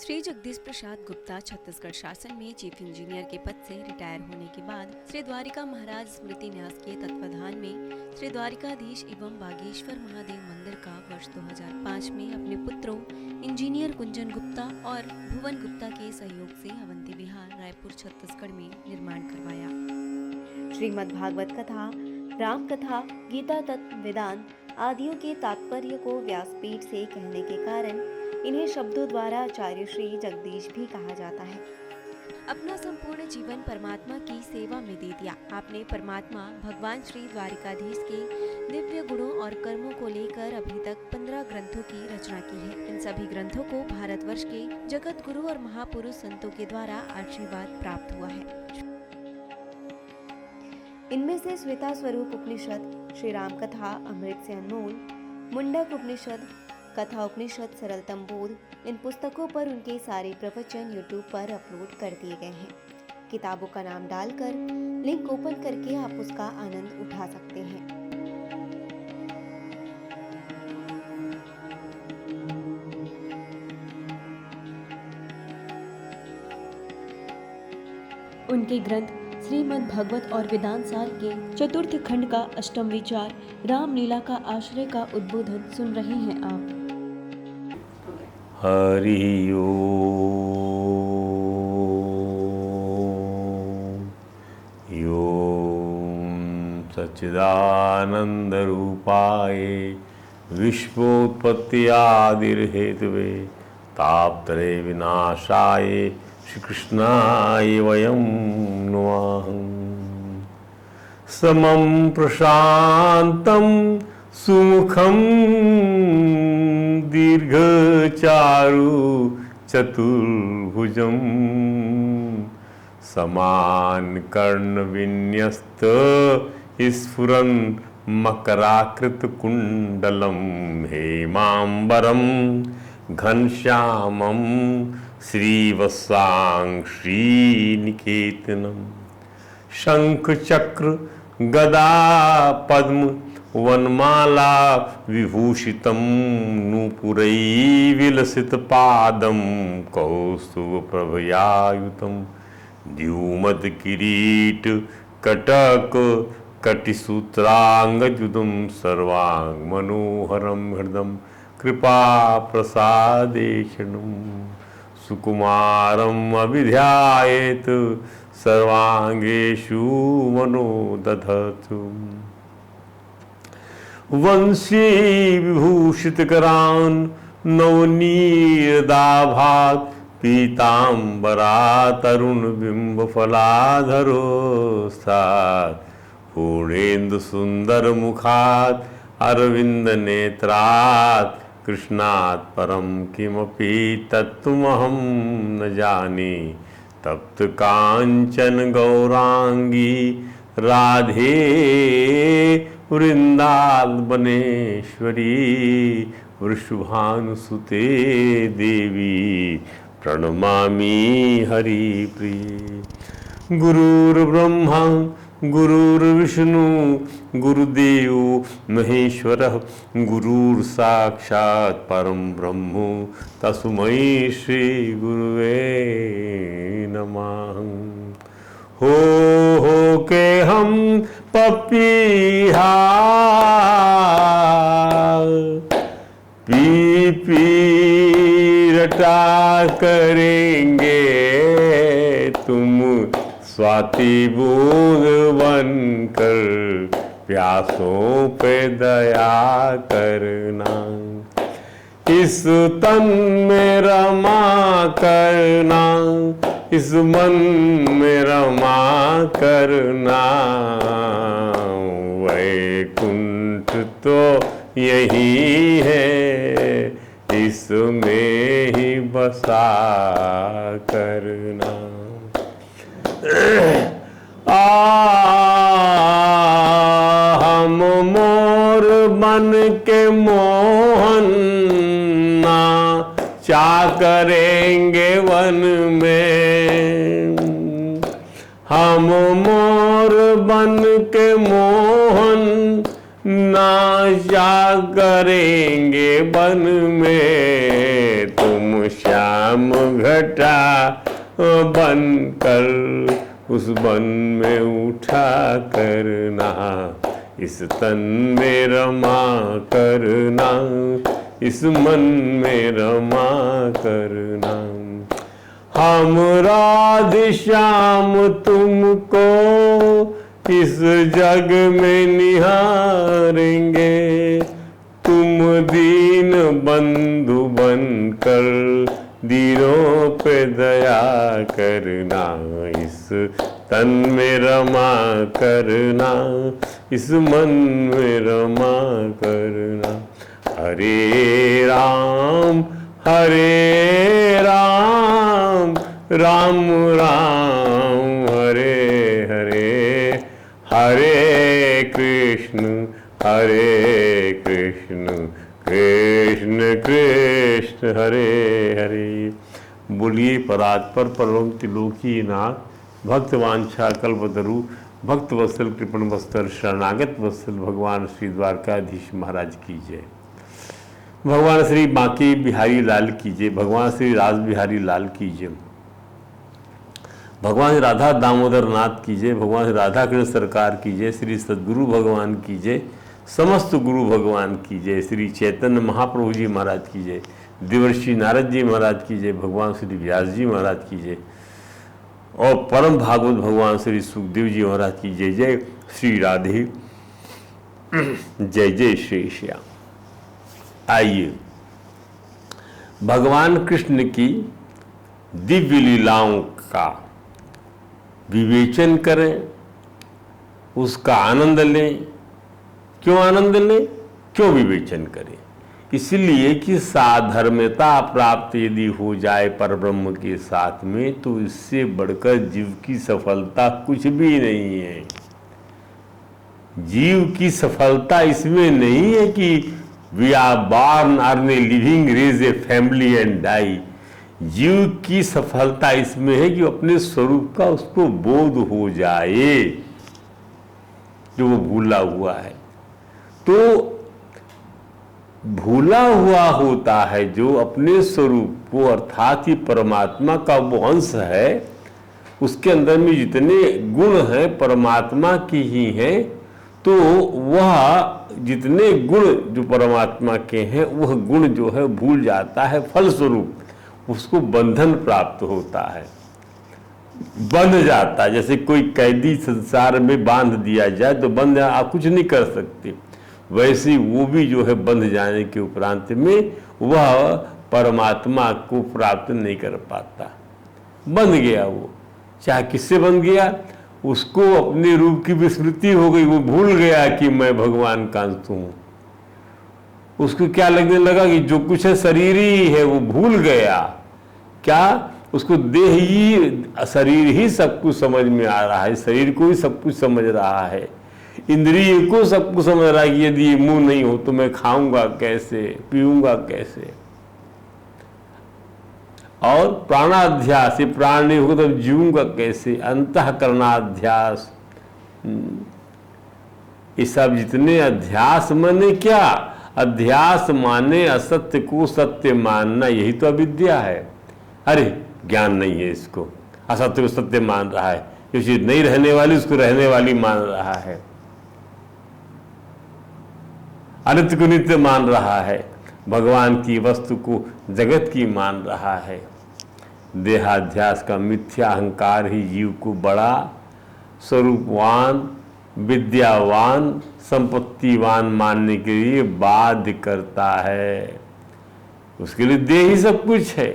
श्री जगदीश प्रसाद गुप्ता छत्तीसगढ़ शासन में chief engineer के पद से रिटायर होने के बाद श्री द्वारिका महाराज स्मृति न्यास के तत्वाधान में श्री द्वारिकाधीश एवं बागेश्वर महादेव मंदिर का वर्ष 2005 में अपने पुत्रों इंजीनियर कुंजन गुप्ता और भुवन गुप्ता के सहयोग से अवंती विहार रायपुर छत्तीसगढ़ में निर्माण करवाया। श्रीमद् भागवत कथा, राम कथा, गीता तत्व, वेदांत आदियों के तात्पर्य को व्यासपीठ से कहने के कारण इन्हें शब्दों द्वारा आचार्य श्री जगदीश भी कहा जाता है। अपना संपूर्ण जीवन परमात्मा की सेवा में दे दिया। आपने परमात्मा भगवान श्री द्वारिकाधीश के दिव्य गुणों और कर्मों को लेकर अभी तक 15 ग्रंथों की रचना की है। इन सभी ग्रंथों को भारतवर्ष के जगत गुरु और महापुरुष संतों के द्वारा आशीर्वाद प्राप्त हुआ है। इनमें से श्वेता स्वरूप उपनिषद, श्री राम कथा अमृत से अनमोल, मुंडक उपनिषद, कथा उपनिषद, सरलतम बोध, इन पुस्तकों पर उनके सारे प्रवचन यूट्यूब पर अपलोड कर दिए गए हैं। किताबों का नाम डालकर लिंक ओपन करके आप उसका आनंद उठा सकते हैं। उनके ग्रंथ श्रीमद् भागवत और वेदांत सार के चतुर्थ खंड का अष्टम विचार रामलीला का आश्रय का उद्बोधन सुन रहे हैं आप। हरि ओम। सच्चिदानंद रूपाय विश्वोत्पत्त्यादिर्हेतवे तापत्रय विनाशाय श्रीकृष्णाय वयं नमः। समं प्रशान्तं सुमुखं दीर्घचारु चतुर्भुजं समानकर्णविन्यस्त स्फुरन् मकराकृतकुण्डलं हेमाम्बरं घनश्यामं श्रीवत्सां श्रीनिकेतनं शंखचक्र गदा पद्म वनमाला विभूषितं नूपुरैर्विलसितपादं कौस्तुभप्रभयायुतं द्युमत्किरीट कटक कटिसूत्राङ्गजुदं सर्वाङ्गमनोहरं हृदं कृपाप्रसादेशनं सुकुमारम् अभिध्यायेत् सर्वांगेषु मनो दधतु। वंशी विभूषितकरान् नवनीरदाभात् पीताम्बरात् तरुणबिम्बफलाधरोस्तात् पूर्णेन्दुसुन्दरमुखात् अरविन्दनेत्रात् कृष्णात् परं किमपि तत्त्वमहं न जाने। तप्त कांचन गौरांगी राधे वृंदावनेश्वरी वृषभानुसुते देवी प्रणमामि हरिप्रिये। गुरुर्ब्रह्मा गुरुर्विष्णु गुरुदेव महेश्वरः गुरुर्साक्षात् परं ब्रह्म तस्मै श्री गुरुवे नमः। हो के हम पपीहा पी पी रटा करेंगे तुम स्वाति बूंद बनकर प्यासों पे दया करना। इस तन में रमा करना, इस मन में रमा करना। वैकुंठ तो यही है, इसमें ही बसा करना। हम मोर बन के मोहन ना चा करेंगे वन में। हम मोर बन के मोहन नाशा करेंगे वन में, तुम श्याम घटा बनकर उस बन में उठा करना, इस तन में रमा करना, इस मन में रमा करना। हम राधे श्याम तुमको इस जग में निहारेंगे, तुम दीन बंधु बनकर दीनों पे दया करना, इस तन में रमा करना, इस मन में रमा करना। हरे राम राम राम हरे हरे, हरे कृष्ण कृष्ण कृष्ण हरे हरे। बोलिए परात्पर परम त्रिलोकी नाथ भक्तवांछा कल्पतरु भक्त वत्सल कृपण वस्त्र शरणागत वत्सल भगवान श्री द्वारकाधीश महाराज की जय। भगवान श्री बांके बिहारी लाल की जय। भगवान श्री राज बिहारी लाल की जय। भगवान राधा दामोदर नाथ की जय। भगवान श्री राधा कृष्ण सरकार की जय। श्री सद्गुरु भगवान की जय। समस्त गुरु भगवान की जय। श्री चैतन्य महाप्रभु जी महाराज की जय। देवर्षि नारद जी महाराज की जय। भगवान श्री व्यास जी महाराज की जय और परम भागवत भगवान श्री सुखदेव जी महाराज की जय। जय श्री राधे, जय जय श्री श्याम। आइए भगवान कृष्ण की दिव्य लीलाओं का विवेचन करें, उसका आनंद लें। क्यों आनंद लें, क्यों विवेचन करें? इसलिए कि साधर्म्यता प्राप्त यदि हो जाए परब्रह्म के साथ में तो इससे बढ़कर जीव की सफलता कुछ भी नहीं है। जीव की सफलता इसमें नहीं है कि we are born earn a living raise a family and die. जीव की सफलता इसमें है कि अपने स्वरूप का उसको बोध हो जाए जो वो भूला हुआ है। तो भूला हुआ होता है जो अपने स्वरूप को, अर्थात ही परमात्मा का वो अंश है, उसके अंदर में जितने गुण हैं परमात्मा की ही हैं, तो वह जितने गुण जो परमात्मा के हैं वह गुण जो है भूल जाता है, फलस्वरूप उसको बंधन प्राप्त होता है, बंध जाता है। जैसे कोई कैदी संसार में बांध दिया जाए तो बंध, आप कुछ नहीं कर सकते, वैसे वो भी जो है बंध जाने के उपरांत में वह परमात्मा को प्राप्त नहीं कर पाता, बंध गया। वो चाहे किससे बंध गया, उसको अपने रूप की विस्मृति हो गई, वो भूल गया कि मैं भगवान का अंश हूं। उसको क्या लगने लगा कि जो कुछ है शरीर ही है, वो भूल गया। क्या उसको देह ही, शरीर ही सब कुछ समझ में आ रहा है, शरीर को ही सब कुछ समझ रहा है, इंद्रिय को सब कुछ समझ रहा है कि यदि ये मुंह नहीं हो तो मैं खाऊंगा कैसे, पीऊंगा कैसे। और प्राणाध्यास, ये प्राण नहीं होगा तो जीऊंगा कैसे, अंतःकरणाध्यास, ये सब जितने अध्यास माने क्या, अध्यास माने असत्य को सत्य मानना, यही तो अविद्या है। अरे ज्ञान नहीं है इसको, असत्य को सत्य मान रहा है, जो चीज नहीं रहने वाली उसको रहने वाली मान रहा है, अनित्य को नित्य मान रहा है, भगवान की वस्तु को जगत की मान रहा है। देहाध्यास का मिथ्या अहंकार ही जीव को बड़ा स्वरूपवान, विद्यावान, संपत्तिवान मानने के लिए बाध्य करता है। उसके लिए देह ही सब कुछ है।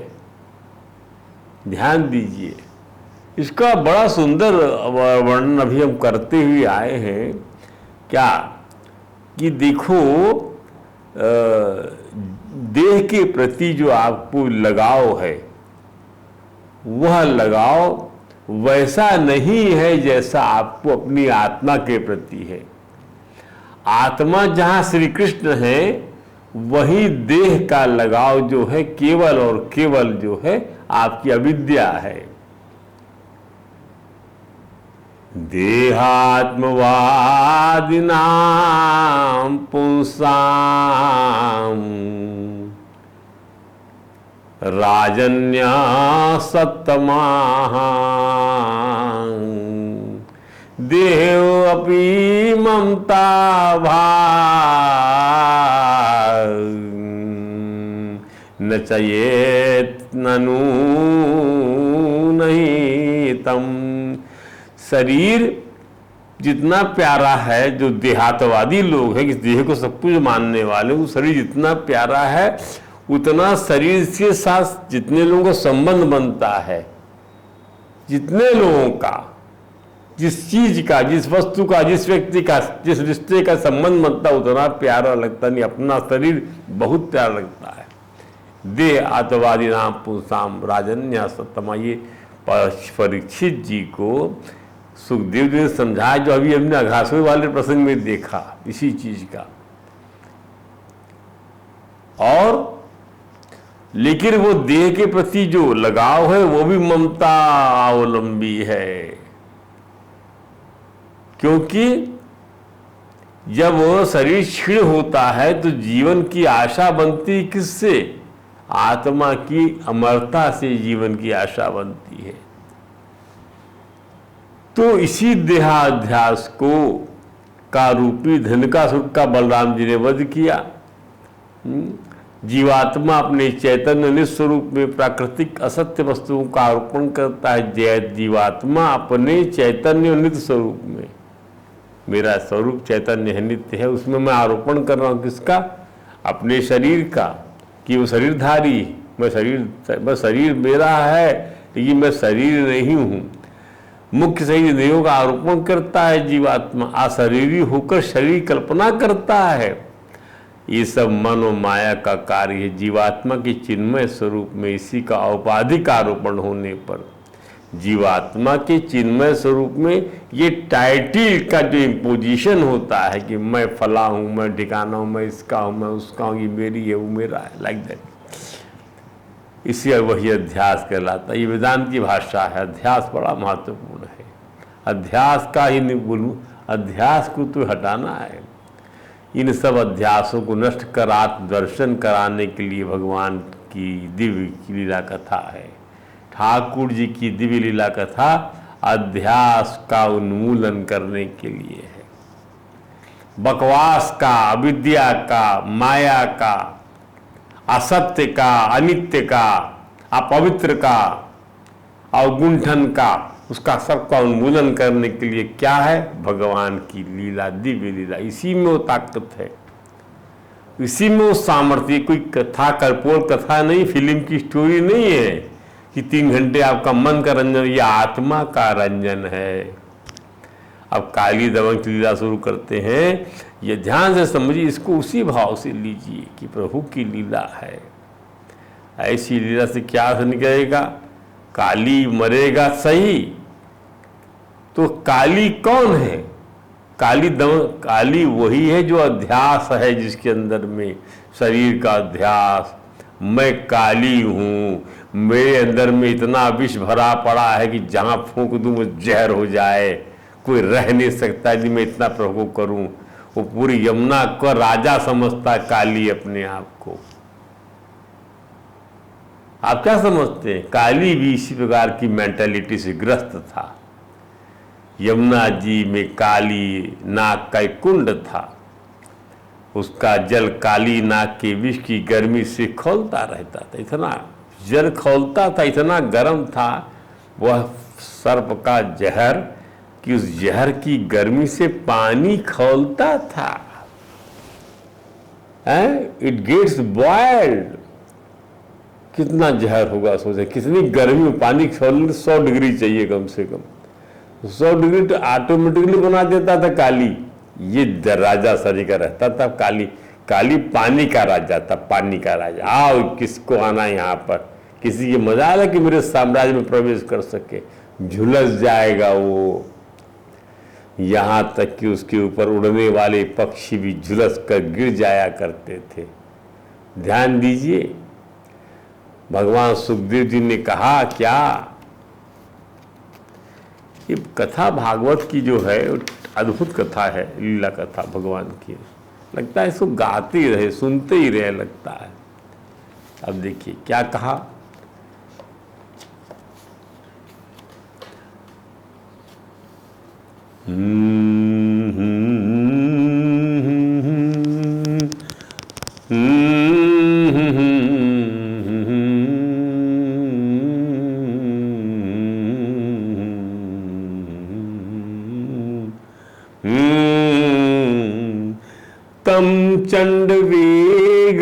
ध्यान दीजिए, इसका बड़ा सुंदर वर्णन अभी हम करते हुए आए हैं। क्या कि देखो, देह के प्रति जो आपको लगाव है, वह लगाव वैसा नहीं है जैसा आपको अपनी आत्मा के प्रति है। आत्मा जहां श्री कृष्ण है, वही देह का लगाव जो है केवल और केवल जो है आपकी अविद्या है। देहात्मवादिनां पुंसाम राजन्या सत्तमाः देहो अपि ममता भाग न चयेत ननु नहीं तम। शरीर जितना प्यारा है, जो देहातवादी लोग हैं, इस देह को सब कुछ मानने वाले, वो शरीर जितना प्यारा है उतना शरीर के साथ जितने लोगों का संबंध बनता है, जितने लोगों का, जिस चीज का, जिस वस्तु का, जिस व्यक्ति का, जिस रिश्ते का संबंध बनता है, उतना प्यारा लगता नहीं। अपना शरीर बहुत प्यारा लगता है। देह आतवादी नाम पुंसाम राजन्या सत्तमा, ये परीक्षित जी को सुखदेव जी ने समझाया, जो अभी हमने अघासुर वाले प्रसंग में देखा इसी चीज का। और लेकिन वो देह के प्रति जो लगाव है वो भी ममता अवलंबी है, क्योंकि जब वो शरीर क्षीण होता है तो जीवन की आशा बनती किससे? आत्मा की अमरता से जीवन की आशा बनती है। तो इसी देहाध्यास को का रूपी धनकासुर का बलराम जी ने वध किया। जीवात्मा अपने चैतन्य निस्वरूप में प्राकृतिक असत्य वस्तुओं का आरोपण करता है। जीवात्मा अपने चैतन्य नित्य स्वरूप में, मेरा स्वरूप चैतन्य है, नित्य है, उसमें मैं आरोपण कर रहा हूँ किसका? अपने शरीर का, कि वो शरीरधारी, मैं शरीर मेरा है, लेकिन मैं शरीर नहीं हूँ। मुख्य शरीर इंद्रियों का आरोपण करता है जीवात्मा, अशरीरी होकर शरीर कल्पना करता है। ये सब मन और माया का कार्य है। जीवात्मा के चिन्मय स्वरूप में इसी का औपाधिक आरोपण होने पर जीवात्मा के चिन्मय स्वरूप में ये टाइटिल का जो इम्पोजिशन होता है कि मैं फला हूँ, मैं ठिकाना हूँ, मैं इसका हूँ, मैं उसका हूँ, ये मेरी है, वो मेरा है, लाइक दैट, इसी वही अध्यास कहलाता है। ये वेदांत की भाषा है। अध्यास बड़ा महत्वपूर्ण है। अध्यास का ही नहीं बोलूँ, अध्यास को तो हटाना है। इन सब अध्यासों को नष्ट कर आत्मदर्शन कराने के लिए भगवान की दिव्य लीला कथा है। ठाकुर जी की दिव्य लीला कथा अध्यास का उन्मूलन करने के लिए है। बकवास का, अविद्या का, माया का, असत्य का, अनित्य का, अपवित्र का, अवगुंठन का, उसका सबका उन्मूलन करने के लिए क्या है? भगवान की लीला, दिव्य लीला। इसी में वो ताकत है, इसी में वो सामर्थ्य। कोई कथा कर्पूर कथा नहीं, फिल्म की स्टोरी नहीं है कि 3 घंटे आपका मन का रंजन, ये आत्मा का रंजन है। अब काली दमन की लीला शुरू करते हैं। ये ध्यान से समझिए, इसको उसी भाव से लीजिए कि प्रभु की लीला है। ऐसी लीला से क्या अर्थ निकलेगा? काली मरेगा सही, तो काली कौन है? काली वही है जो अध्यास है, जिसके अंदर में शरीर का अध्यास, मैं काली हूँ, मेरे अंदर में इतना विष भरा पड़ा है कि जहाँ फूंक दूँ वो जहर हो जाए, कोई रह नहीं सकता यदि मैं इतना प्रभु करूँ। वो पूरी यमुना का राजा समझता है काली अपने आप को। आप क्या समझते हैं? काली भी इसी प्रकार की मेंटालिटी से ग्रस्त था। यमुना जी में काली नाग का एक कुंड था, उसका जल काली नाग के विष की गर्मी से खौलता रहता था। इतना जल खौलता था, इतना गर्म था वह सर्प का जहर कि उस जहर की गर्मी से पानी खौलता था। It gets boiled. कितना जहर होगा सोचे, कितनी गर्मी में पानी खौलने 100 डिग्री चाहिए कम से कम। 100 डिग्री तो ऑटोमेटिकली बना देता था काली। ये राजा सरी का रहता था काली। काली पानी का राजा था, पानी का राजा। आओ किसको आना यहाँ पर, किसी की मजाल है कि मेरे साम्राज्य में प्रवेश कर सके, झुलस जाएगा वो। यहाँ तक कि उसके ऊपर उड़ने वाले पक्षी भी झुलस कर गिर जाया करते थे। ध्यान दीजिए, भगवान सुखदेव जी ने कहा क्या, ये कथा भागवत की जो है अद्भुत कथा है, लीला कथा भगवान की। लगता है इसको गाते ही रहे, सुनते ही रहे लगता है। अब देखिए क्या कहा, तम चंड वेग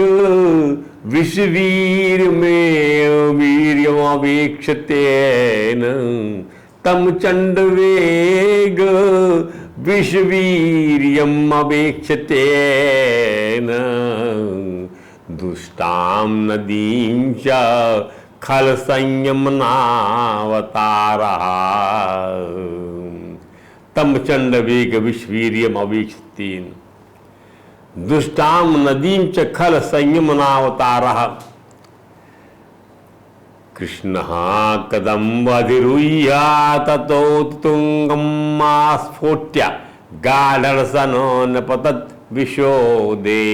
विश्वीर में वीर्यमवेक्षतेन तम चंड वेग विश्वीर्यमवेक्षतेन दुष्टां नदीं च खल संयमनावतारः तम चंड वेग विश्वीर्यमवेक्षतेन दुष्टाम नदीं च खल संयमनावतारः कृष्णः कदम्बाधिरुह्य ततोत्तुङ्गमास्फोट्य गाढरसनो नपतत् विशोदे।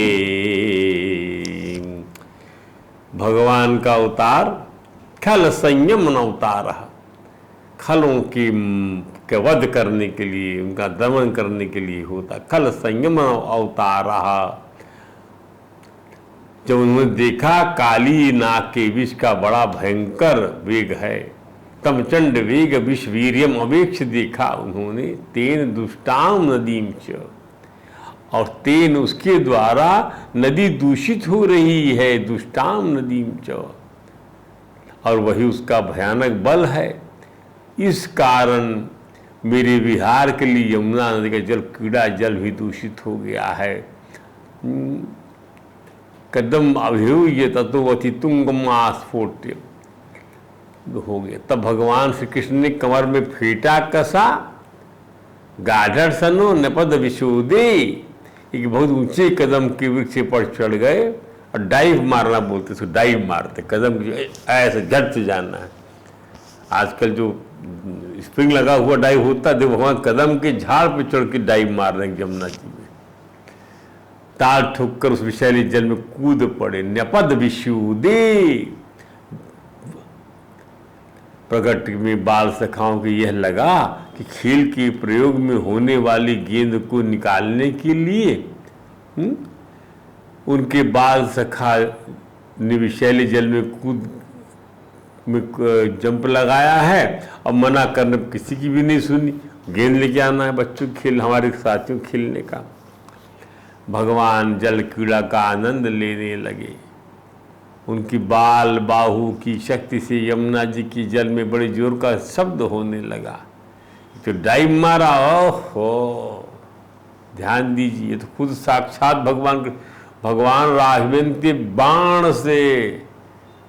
भगवान का अवतार खल संयमन अवतारः, खलों की के वध करने के लिए, उनका दमन करने के लिए होता। खल संयम अवतार रहा। जब उन्होंने देखा काली नाग के विष का बड़ा भयंकर वेग है, तमचंड वेग विष वीर्यम अवेक्ष देखा उन्होंने, तेन दुष्टाम नदीम च, और तेन उसके द्वारा नदी दूषित हो रही है, दुष्टाम नदीम च, और वही उसका भयानक बल है। इस कारण मेरे विहार के लिए यमुना नदी का जल, कीड़ा जल भी दूषित हो गया है। कदम अभिरूह्य ततोवति तुंगमास्फोट्य हो गया। तब भगवान श्री कृष्ण ने कमर में फेंटा कसा, गाढ़ सनो नपद विशोदे, एक बहुत ऊंचे कदम के वृक्ष पर चढ़ गए और डाइव मारना बोलते, उसको डाइव मारते, कदम ऐसे झट से जाना है। आजकल जो स्प्रिंग लगा हुआ डाइव होता है, देखो भगवान कदम के झाड़ पे चढ़ के डाइव मार रहे हैं यमुना जी में, ताल ठोक कर उस विषैले जल में कूद पड़े। नपद विशुदे, प्रकट में बाल सखाओं के यह लगा कि खेल के प्रयोग में होने वाली गेंद को निकालने के लिए उनके बाल सखा ने विषैले जल में कूद में जंप लगाया है, और मना करने किसी की भी नहीं सुनी। गेंद लेके आना है बच्चों खेल, हमारे साथियों खेलने का। भगवान जल क्रीड़ा का आनंद लेने लगे। उनकी बाल बाहु की शक्ति से यमुना जी की जल में बड़े जोर का शब्द होने लगा। तो डाइव मारा, ओहो ध्यान दीजिए, तो खुद साक्षात भगवान राघवेंद्र बाण से,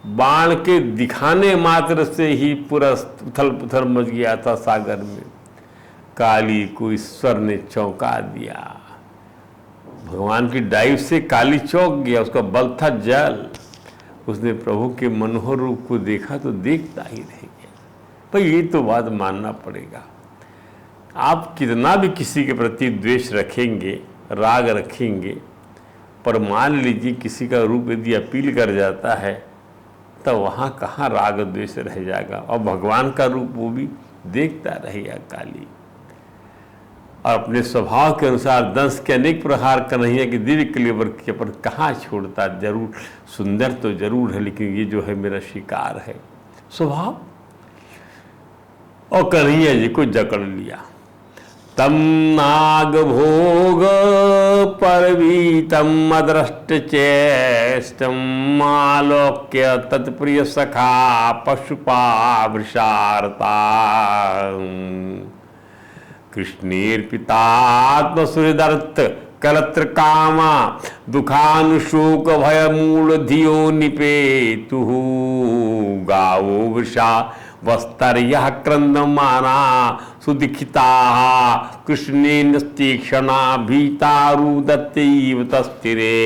बाण के दिखाने मात्र से ही पूरा उथल पुथल मच गया था सागर में। काली को ईश्वर ने चौंका दिया। भगवान की डाइव से काली चौंक गया, उसका बल था जल। उसने प्रभु के मनोहर रूप को देखा तो देखता ही रह गया। पर ये तो बात मानना पड़ेगा, आप कितना भी किसी के प्रति द्वेष रखेंगे, राग रखेंगे, पर मान लीजिए किसी का रूप यदि अपील कर जाता है, तो वहाँ कहाँ राग द्वेष रह जाएगा। और भगवान का रूप वो भी देखता रहेगा काली। और अपने स्वभाव के अनुसार दंश के अनेक प्रहार कन्हैया के दिव्य कलेवर के पर कहाँ छोड़ता। जरूर सुंदर तो जरूर है, लेकिन ये जो है मेरा शिकार है स्वभाव। और कन्हैया जी को जकड़ लिया। तम नाग भोग परवीतम अदृष्ट चेष्टम आलोक्य तत्प्रिय सखा पशुपा वृषारता कृष्णेर्पितात्मसुहृदर्थ कलत्र कामा दुखानुशोक भय मूल धियो निपेतु गावो वृषा वस्तर्यः क्रंदमाना सुदीक्षिता कृष्णेन तीक्षणा भीतारुदत्यैव तस्थिरे।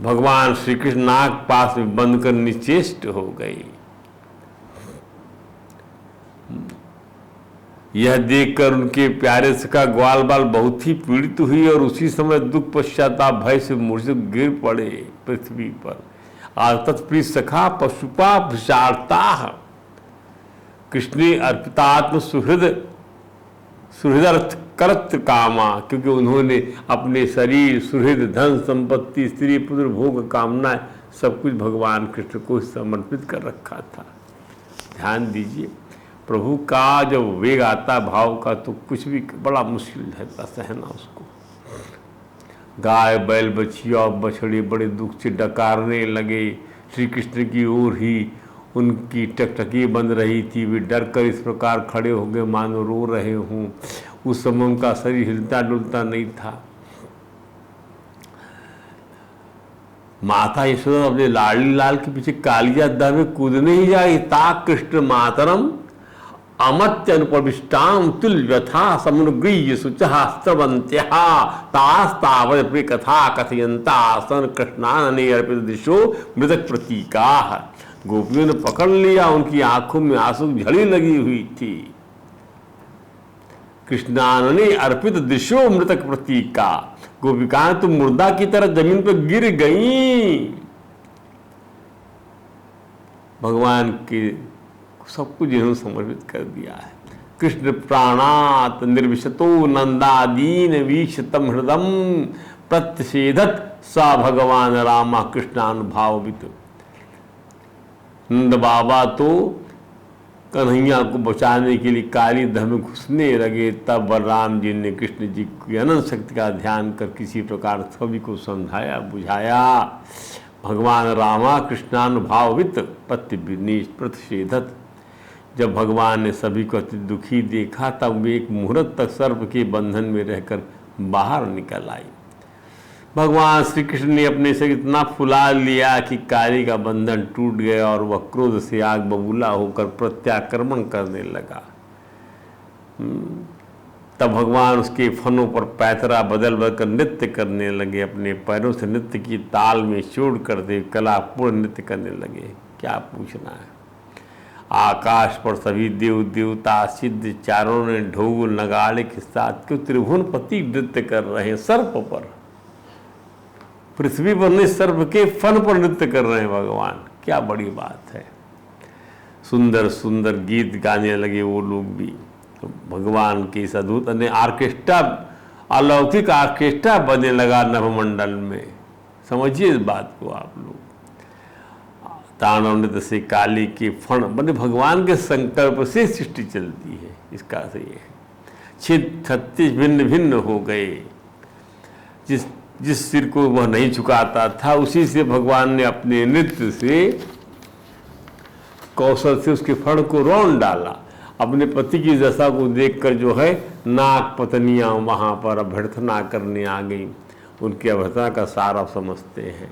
भगवान श्री कृष्ण नाग पास में बंद कर निश्चेष्ट हो गए। यह देखकर उनके प्यारे सखा ग्वाल बाल बहुत ही पीड़ित हुई और उसी समय दुख पश्चाताप भय से मूर्छित गिर पड़े पृथ्वी पर। आज तत्प्रिय सखा पशुपा विषारता कृष्णे अर्पितात्म सुहृद सुहृदर्थ कर्त कामा, क्योंकि उन्होंने अपने शरीर, सुहृद, धन संपत्ति, स्त्री पुत्र, भोग, कामना सब कुछ भगवान कृष्ण को समर्पित कर रखा था। ध्यान दीजिए, प्रभु का जब वेग आता भाव का तो कुछ भी बड़ा मुश्किल है सहना उसको। गाय बैल बछिया और बछड़े बड़े दुख से डकारने लगे, श्री कृष्ण की ओर ही उनकी टकटकी बंद रही थी। वे डर कर इस प्रकार खड़े हो गए मानो रो रहे हों। उस समय उनका शरीर हिलता डुलता नहीं था। माता यशोदा अपने लाडली लाल के पीछे कालिया दह में कूदने ही जाए। ता कृष्ण मातरम अमत्य अनुप्रविष्टाम तुल व्यथा समुद्रीय सुचहा स्रवंत्या तास्तावत प्रिय कथा कथयंता सन कृष्णानने अर्पित दिशो मृतक प्रतीका। गोपियों ने पकड़ लिया, उनकी आंखों में आंसू झड़ी लगी हुई थी। कृष्णानने अर्पित दिशो मृतक प्रतीका, गोपिकाएं तो मुर्दा की तरह जमीन पर गिर गई। भगवान के सब कुछ इन्होंने समर्पित कर दिया है। कृष्ण प्राणात निर्विशतो नंदादीन वीक्षतम हृदम प्रत्यषेधत सा भगवान रामा कृष्णानुभावित। नंद बाबा तो कन्हैया को बचाने के लिए काली दह में घुसने लगे। तब बलराम जी ने कृष्ण जी की अनंत शक्ति का ध्यान कर किसी प्रकार सभी को समझाया बुझाया। भगवान रामा कृष्णानुभावित प्रतिषेधत। जब भगवान ने सभी को अति दुखी देखा तब वे एक मुहूर्त तक सर्प के बंधन में रहकर बाहर निकल आई। भगवान श्री कृष्ण ने अपने से इतना फुला लिया कि काली का बंधन टूट गया और वह क्रोध से आग बबूला होकर प्रत्याक्रमण करने लगा। तब भगवान उसके फनों पर पैतरा बदल बदल नृत्य करने लगे। अपने पैरों से नृत्य की ताल में छोड़ करते कलापूर्ण नृत्य करने लगे। क्या पूछना है। आकाश पर सभी देव देवता सिद्ध चारों ने ढोल नगाड़े के साथ क्यों त्रिभुवनपति नृत्य कर रहे हैं। सर्प पर, पृथ्वी पर नहीं, सर्प के फन पर नृत्य कर रहे हैं भगवान। क्या बड़ी बात है। सुंदर सुंदर गीत गाने लगे वो लोग भी। तो भगवान के इस अद्भुत आर्केस्ट्रा, अलौकिक आर्केस्ट्रा बजने लगा नभमंडल में। समझिए इस बात को आप लोग। तांडव नृत्य से काली के फण बने भगवान के संकल्प से सृष्टि चलती है। इसका अर्थ ये है 36 भिन्न भिन्न हो गए। जिस सिर को वह नहीं झुकाता था उसी से भगवान ने अपने नृत्य से कौशल से उसके फण को रौंद डाला। अपने पति की दशा को देखकर जो है नाग पत्नियां वहां पर अभ्यर्थना करने आ गई। उनकी अभ्यर्थना का सार आप समझते हैं।